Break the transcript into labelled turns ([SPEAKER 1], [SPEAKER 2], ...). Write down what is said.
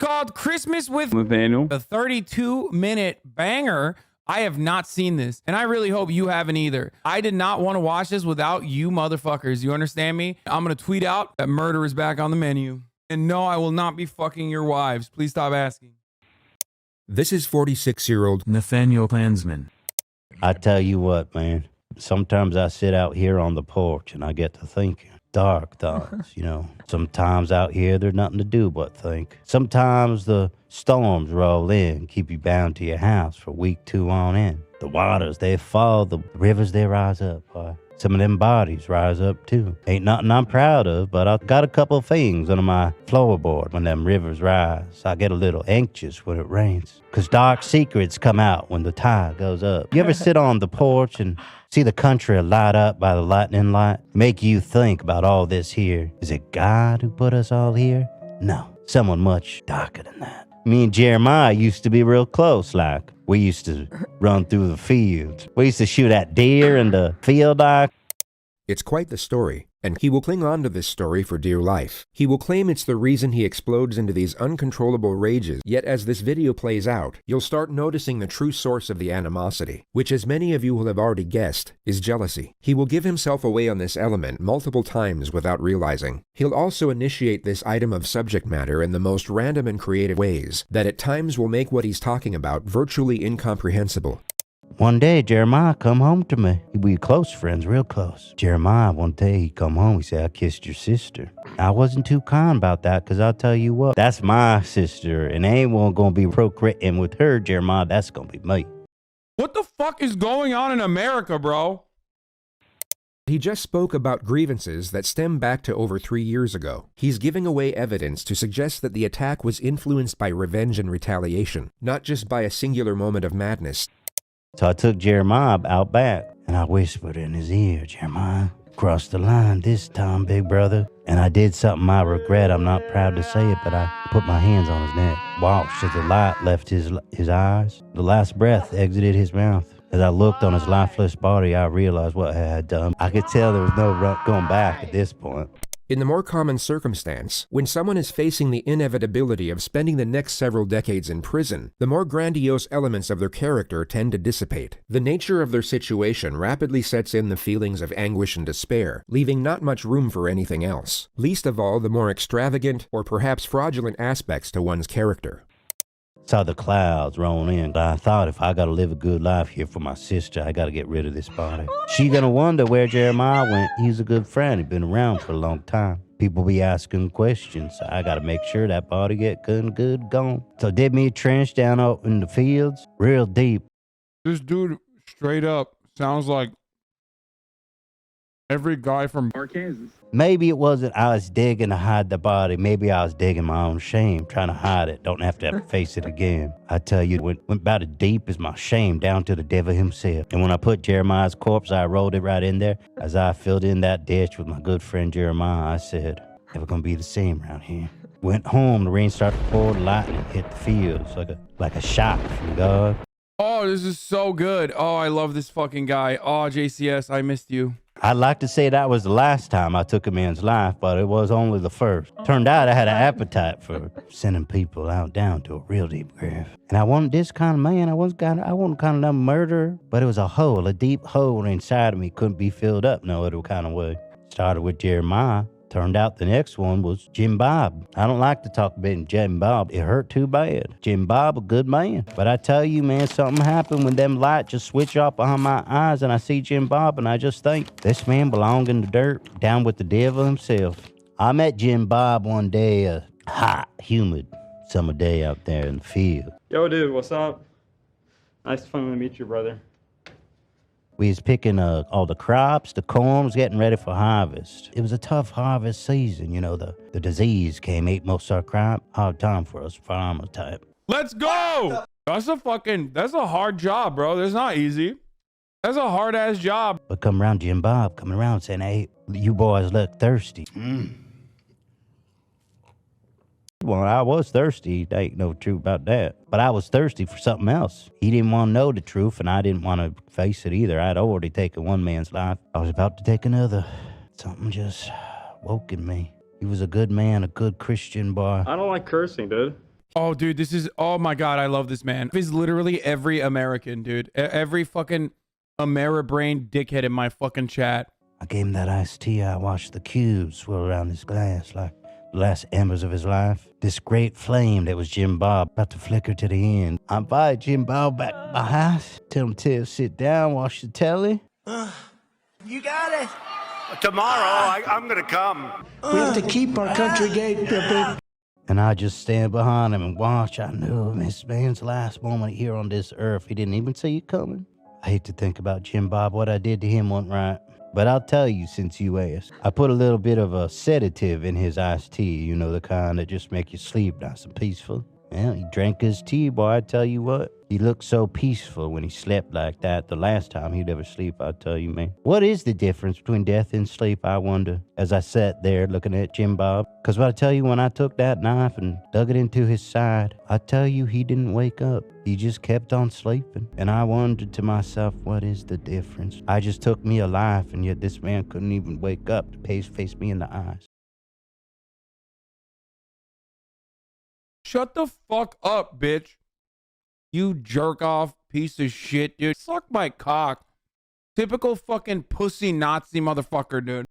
[SPEAKER 1] called Christmas with
[SPEAKER 2] Nathaniel.
[SPEAKER 1] a 32-minute banger. I have not seen this, and I really hope you haven't either. I did not want to watch this without you motherfuckers. You understand me? I'm going to tweet out that murder is back on the menu. And no, I will not be fucking your wives. Please stop asking.
[SPEAKER 3] This is 46-year-old
[SPEAKER 4] Nathaniel Klansman.
[SPEAKER 5] I tell you what, man. Sometimes I sit out here on the porch and I get to thinking. Dark thoughts, you know. Sometimes out here there's nothing to do but think. Sometimes the storms roll in, keep you bound to your house for a week, two on end. The waters, they fall, the rivers, they rise up, boy. Some of them bodies rise up too. Ain't nothing I'm proud of, but I got a couple of things under my floorboard when them rivers rise. I get a little anxious when it rains, 'cause dark secrets come out when the tide goes up. You ever sit on the porch and see the country light up by the lightning light? Make you think about all this here. Is it God who put us all here? No, someone much darker than that. Me and Jeremiah used to be real close, like. We used to run through the fields. We used to shoot at deer in the field, like.
[SPEAKER 3] It's quite the story, and he will cling on to this story for dear life. He will claim it's the reason he explodes into these uncontrollable rages, yet as this video plays out, you'll start noticing the true source of the animosity, which, as many of you will have already guessed, is jealousy. He will give himself away on this element multiple times without realizing. He'll also initiate this item of subject matter in the most random and creative ways, that at times will make what he's talking about virtually incomprehensible.
[SPEAKER 5] One day, Jeremiah come home to me. We close friends, real close. Jeremiah, one day, he come home, he said, I kissed your sister. I wasn't too kind about that, because I'll tell you what, that's my sister, and ain't one gonna be procreating with her, Jeremiah, that's gonna be me.
[SPEAKER 1] What the fuck is going on in America, bro?
[SPEAKER 3] He just spoke about grievances that stem back to over 3 years ago. He's giving away evidence to suggest that the attack was influenced by revenge and retaliation, not just by a singular moment of madness.
[SPEAKER 5] So I took Jeremiah out back, and I whispered in his ear, Jeremiah, crossed the line this time, big brother. And I did something I regret. I'm not proud to say it, but I put my hands on his neck. Watched as the light left his eyes. The last breath exited his mouth. As I looked on his lifeless body, I realized what I had done. I could tell there was no going back at this point.
[SPEAKER 3] In the more common circumstance, when someone is facing the inevitability of spending the next several decades in prison, the more grandiose elements of their character tend to dissipate. The nature of their situation rapidly sets in the feelings of anguish and despair, leaving not much room for anything else. Least of all, the more extravagant or perhaps fraudulent aspects to one's character.
[SPEAKER 5] Saw the clouds rolling in. I thought if I gotta live a good life here for my sister, I gotta get rid of this body. She gonna wonder where Jeremiah went. He's a good friend. He's been around for a long time. People be asking questions. So I gotta make sure that body get good gone. So did me a trench down out in the fields, real deep.
[SPEAKER 1] This dude straight up sounds like every guy from Arkansas.
[SPEAKER 5] Maybe it wasn't I was digging to hide the body. Maybe I was digging my own shame, trying to hide it. Don't have to face it again. I tell you, went about as deep as my shame down to the devil himself. And when I put Jeremiah's corpse, I rolled it right in there. As I filled in that ditch with my good friend Jeremiah, I said, never gonna be the same around here. Went home, the rain started to pour, the lightning hit the fields like a shot from God.
[SPEAKER 1] Oh, this is so good. Oh, I love this fucking guy. Oh, JCS, I missed you.
[SPEAKER 5] I'd like to say that was the last time I took a man's life, but it was only the first. Turned out I had an appetite for sending people out down to a real deep grave. And I wasn't this kind of man. I wasn't kind of a murderer, but it was a hole, a deep hole inside of me. Couldn't be filled up no other kind of way. Started with Jeremiah. Turned out the next one was Jim Bob. I don't like to talk about Jim Bob. It hurt too bad. Jim Bob, a good man. But I tell you, man, something happened when them lights just switch off behind my eyes and I see Jim Bob and I just think, this man belonged in the dirt, down with the devil himself. I met Jim Bob one day, a hot, humid summer day out there in the field.
[SPEAKER 2] Yo, dude, what's up? Nice to finally meet you, brother.
[SPEAKER 5] We was picking all the crops, the corn was getting ready for harvest. It was a tough harvest season, you know, the disease came, ate most of our crop. Hard time for us farmer type.
[SPEAKER 1] Let's go! That's a hard job, bro. That's not easy. That's a hard ass job.
[SPEAKER 5] But come around Jim Bob, coming around saying, hey, you boys look thirsty. Well, I was thirsty. There ain't no truth about that. But I was thirsty for something else. He didn't want to know the truth, and I didn't want to face it either. I'd already taken one man's life. I was about to take another. Something just woke in me. He was a good man, a good Christian boy.
[SPEAKER 2] I don't like cursing, dude.
[SPEAKER 1] Oh, dude, this is, oh my God, I love this man. He's literally every American, dude. Every fucking Ameribrain dickhead in my fucking chat.
[SPEAKER 5] I gave him that iced tea. I watched the cubes swirl around his glass like the last embers of his life. This great flame that was Jim Bob about to flicker to the end. I invited Jim Bob back to my house. Tell him to sit down, watch the telly.
[SPEAKER 4] You got it.
[SPEAKER 6] Tomorrow, I'm gonna come.
[SPEAKER 4] We have to keep our country gate, Pippi.
[SPEAKER 5] And I just stand behind him and watch. I knew this man's last moment here on this earth. He didn't even see it coming. I hate to think about Jim Bob. What I did to him wasn't right. But I'll tell you since you asked. I put a little bit of a sedative in his iced tea. You know, the kind that just make you sleep nice and peaceful. Well, he drank his tea, boy. I tell you what. He looked so peaceful when he slept like that. The last time he'd ever sleep, I tell you, man. What is the difference between death and sleep, I wonder, as I sat there looking at Jim Bob? Because what I tell you, when I took that knife and dug it into his side, I tell you, he didn't wake up. He just kept on sleeping. And I wondered to myself, what is the difference? I just took me a life, and yet this man couldn't even wake up to face me in the eyes.
[SPEAKER 1] Shut the fuck up, bitch. You jerk off piece of shit, dude. Suck my cock. Typical fucking pussy Nazi motherfucker, dude.